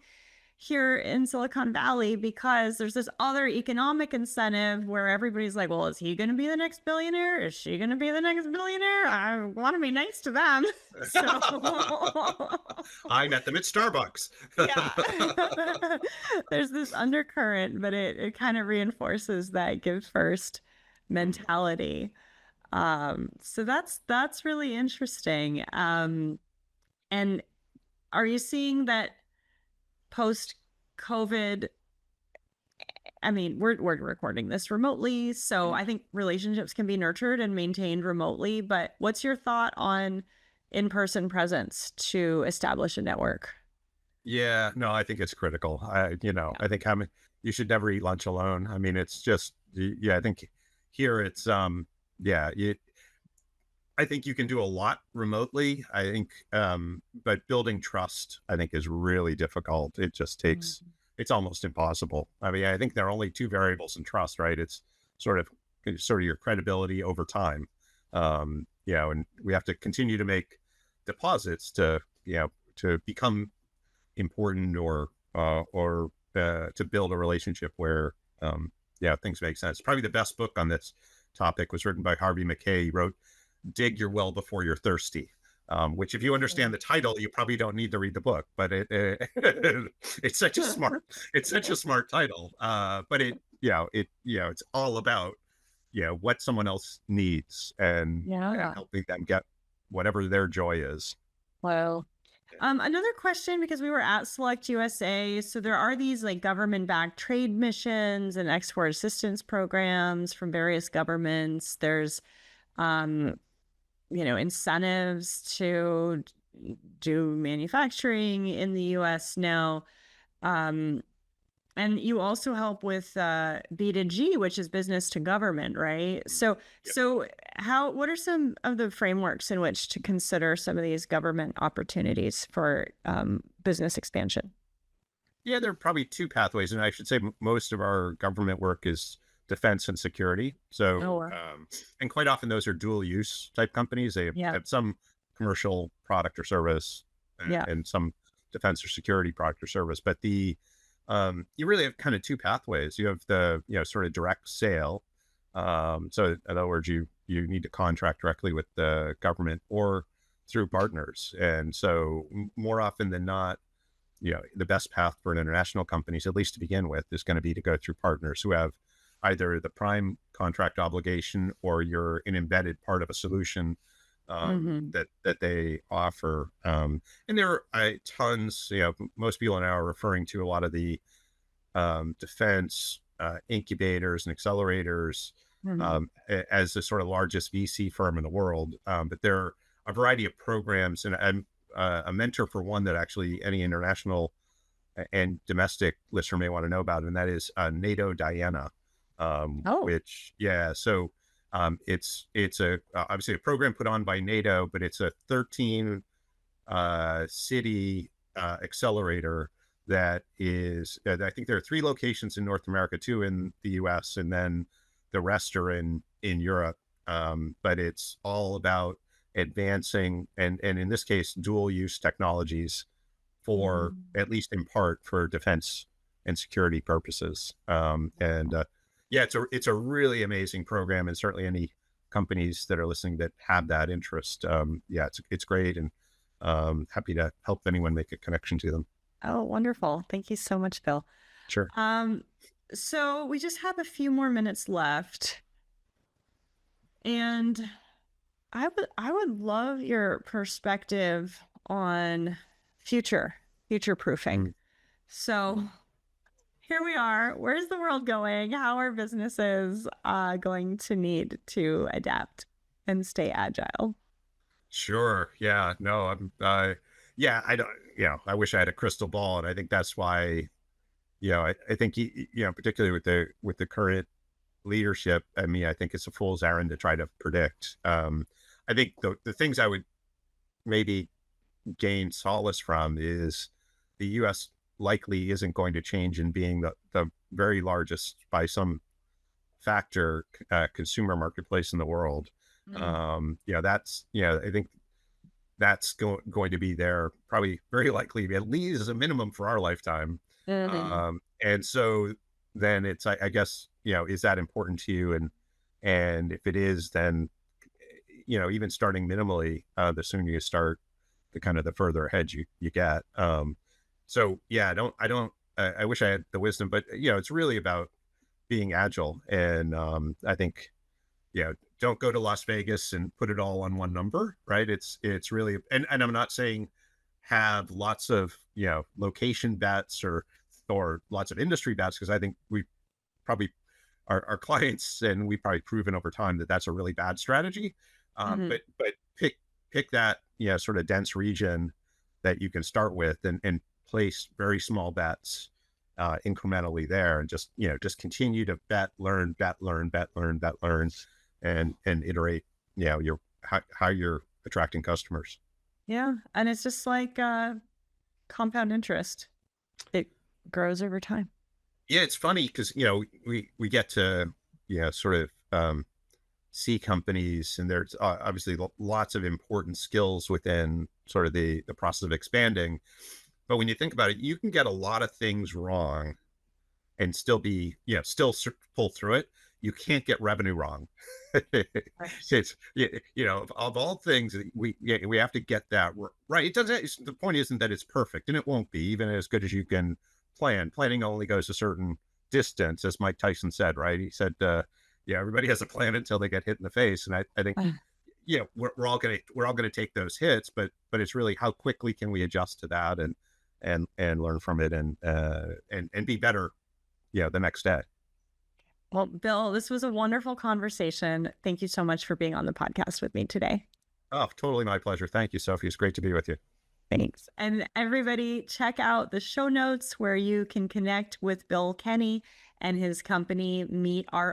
[SPEAKER 1] here in Silicon Valley because there's this other economic incentive where everybody's like, well, is he going to be the next billionaire? Is she going to be the next billionaire? I want to be nice to them. So
[SPEAKER 2] I met them at Starbucks.
[SPEAKER 1] Yeah. There's this undercurrent, but it kind of reinforces that give first mentality. So that's really interesting. And are you seeing that post COVID? I mean, we're recording this remotely, so I think relationships can be nurtured and maintained remotely, but what's your thought on in-person presence to establish a network?
[SPEAKER 2] Yeah, no, I think it's critical. I think you should never eat lunch alone. I mean, it's just, I think here it's, I think you can do a lot remotely. I think, but building trust, I think, is really difficult. It just takes, it's almost impossible. I mean, I think there are only two variables in trust, right? It's sort of your credibility over time. And we have to continue to make deposits to become important, or to build a relationship where, things make sense. Probably the best book on this topic was written by Harvey Mackay. He wrote Dig Your Well Before You're Thirsty, which, if you understand the title, you probably don't need to read the book, but it's such a smart title. But it's all about what someone else needs and
[SPEAKER 1] Yeah.
[SPEAKER 2] helping them get whatever their joy is.
[SPEAKER 1] Well, another question, because we were at Select USA, so there are these like government-backed trade missions and export assistance programs from various governments. There's, um, incentives to do manufacturing in the U.S. now. Um, and you also help with B2G, which is business to government, right? So,
[SPEAKER 2] Yeah.
[SPEAKER 1] what are some of the frameworks in which to consider some of these government opportunities for business expansion?
[SPEAKER 2] Yeah, there are probably two pathways, and I should say most of our government work is defense and security.
[SPEAKER 1] Oh,
[SPEAKER 2] So,
[SPEAKER 1] wow.
[SPEAKER 2] and quite often those are dual use type companies. They
[SPEAKER 1] Yeah,
[SPEAKER 2] have some commercial product or service
[SPEAKER 1] yeah.
[SPEAKER 2] and some defense or security product or service. But you really have kind of two pathways. You have the, sort of direct sale. So in other words, you need to contract directly with the government or through partners. And so more often than not, the best path for an international companies, at least to begin with, is going to be to go through partners who have either the prime contract obligation or you're an embedded part of a solution
[SPEAKER 1] Hmm.
[SPEAKER 2] that they offer. And there are tons, most people now are referring to a lot of the defense incubators and accelerators
[SPEAKER 1] Hmm.
[SPEAKER 2] as the sort of largest VC firm in the world. But there are a variety of programs, and I'm a mentor for one that actually any international and domestic listener may want to know about, and that is NATO Diana,
[SPEAKER 1] Oh,
[SPEAKER 2] which, yeah, so it's a obviously a program put on by NATO, but it's a 13 city accelerator that is, I think there are three locations in North America, two in the US, and then the rest are in Europe. But it's all about advancing and in this case, dual use technologies for,
[SPEAKER 1] mm.
[SPEAKER 2] at least in part, for defense and security purposes. And yeah, it's a really amazing program, and certainly any companies that are listening that have that interest, yeah, it's great, and happy to help anyone make a connection to them.
[SPEAKER 1] Oh, wonderful. Thank you so much, Bill.
[SPEAKER 2] Sure.
[SPEAKER 1] Um, so we just have a few more minutes left, and I would love your perspective on future proofing.
[SPEAKER 2] Mm.
[SPEAKER 1] So here we are. Where's the world going? How are businesses going to need to adapt and stay agile?
[SPEAKER 2] Sure. Yeah. No. Yeah. I don't. I wish I had a crystal ball, and I think that's why. I think particularly with the current leadership. I mean, I think it's a fool's errand to try to predict. I think the things I would maybe gain solace from is the U.S. likely isn't going to change in being the very largest by some factor consumer marketplace in the world.
[SPEAKER 1] Mm.
[SPEAKER 2] That's I think that's going to be there probably very likely at least as a minimum for our lifetime.
[SPEAKER 1] Mhm.
[SPEAKER 2] And so then it's I guess is that important to you, and if it is, then even starting minimally, the sooner you start, the kind of the further ahead you get. So yeah, I wish I had the wisdom, but it's really about being agile. And I think, don't go to Las Vegas and put it all on one number, right? It's really, and I'm not saying have lots of, location bets or lots of industry bets, because I think we probably our clients, and we've probably proven over time that that's a really bad strategy.
[SPEAKER 1] Mhm.
[SPEAKER 2] But pick that, sort of dense region that you can start with, and place very small bets incrementally there, and just continue to bet, learn, and iterate, your how you're attracting customers.
[SPEAKER 1] Yeah, and it's just like compound interest. It grows over time.
[SPEAKER 2] Yeah, it's funny because we get to sort of see companies, and there's obviously lots of important skills within sort of the process of expanding. But when you think about it, you can get a lot of things wrong and still be, pull through it. You can't get revenue wrong.
[SPEAKER 1] Right.
[SPEAKER 2] It's, of all things, we have to get that right. It doesn't, the point isn't that it's perfect, and it won't be, even as good as you can plan. Planning only goes a certain distance, as Mike Tyson said, right? He said, Yeah, everybody has a plan until they get hit in the face. And I think, we're all gonna take those hits, but it's really how quickly can we adjust to that and learn from it and be better, the next day.
[SPEAKER 1] Well, Bill, this was a wonderful conversation. Thank you so much for being on the podcast with me today.
[SPEAKER 2] Oh, totally my pleasure. Thank you, Sophie. It's great to be with you.
[SPEAKER 1] Thanks. And everybody, check out the show notes where you can connect with Bill Kenney and his company, meetroi.com.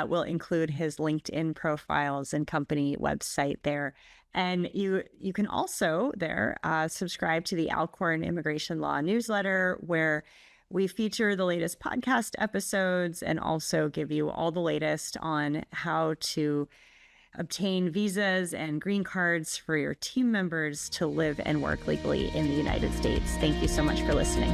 [SPEAKER 1] We'll include his LinkedIn profiles and company website there. And you can also there subscribe to the Alcorn Immigration Law newsletter, where we feature the latest podcast episodes and also give you all the latest on how to obtain visas and green cards for your team members to live and work legally in the United States. Thank you so much for listening.